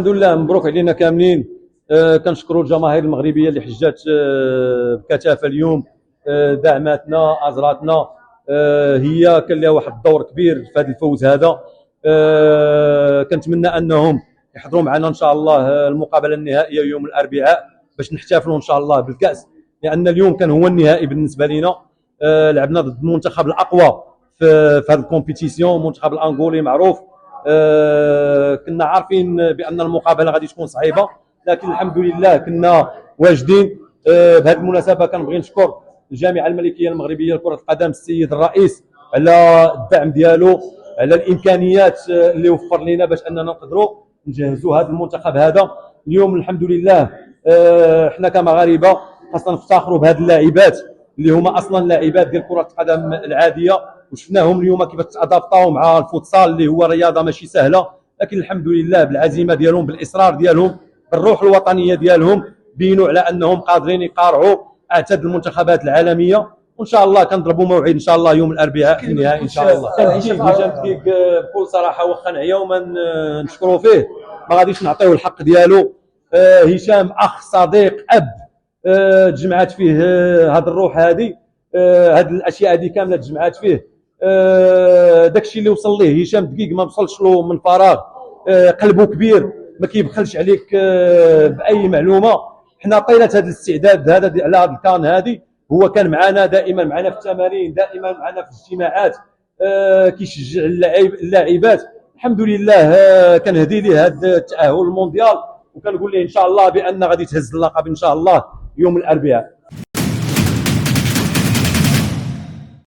الحمد لله، مبروك علينا كاملين. كنشكروا الجماهير المغربيه اللي حجات بكثافه اليوم. دعماتنا، ازراتنا. هي كان لها واحد الدور كبير في هذا الفوز هذا. كنتمنى انهم يحضروا معنا ان شاء الله المقابله النهائيه يوم الاربعاء باش نحتفلوا ان شاء الله بالكاس، لان اليوم كان هو النهائي بالنسبه لنا. لعبنا ضد المنتخب الاقوى في هذا الكومبيتيسيون، المنتخب الانغولي معروف. كنا عارفين بان المقابله غادي تكون صعيبه، لكن الحمد لله كنا واجدين. بهذه المناسبه كنبغي نشكر الجامعه الملكيه المغربيه لكره القدم، السيد الرئيس، على الدعم ديالو، على الامكانيات اللي وفر لنا باش اننا نقدروا نجهزوا هذا المنتخب هذا اليوم. الحمد لله احنا كمغاربه خاصنا نفتخروا بهذه اللاعبات اللي هما اصلا لاعبات ديال كره القدم العاديه، وشفناهم اليوم كيف تادابطاو مع الفوتسال اللي هو رياضه ماشي سهله، لكن الحمد لله بالعزيمه ديالهم، بالاصرار ديالهم، بالروح الوطنيه ديالهم، بينوا على انهم قادرين يقارعوا اعتاد المنتخبات العالميه. وان شاء الله كنضربوا موعد ان شاء الله يوم الاربعاء في النهائي ان شاء الله. هشام دقيق بكل صراحه واخا نعيا وما نشكروا فيه ما غاديش نعطيوه الحق ديالو. هشام اخ، صديق، اب. تجمعات فيه هذه الروح هذه، هذه الاشياء هذه كامله تجمعات فيه. داكشي اللي وصل ليه هشام دقيق ما وصلش له من فراغ. قلبه كبير، ما كيبخلش عليك باي معلومه. حنا طيله هذا الاستعداد هذا على هذا الكان هذه، هو كان معنا دائما، معنا في التمارين، دائما معنا في الاجتماعات. كيشجع اللاعبات. الحمد لله كنهدي ليه هذا التاهل المونديال، وكنقول ليه ان شاء الله بان غادي تهز اللقب ان شاء الله يوم الاربعاء.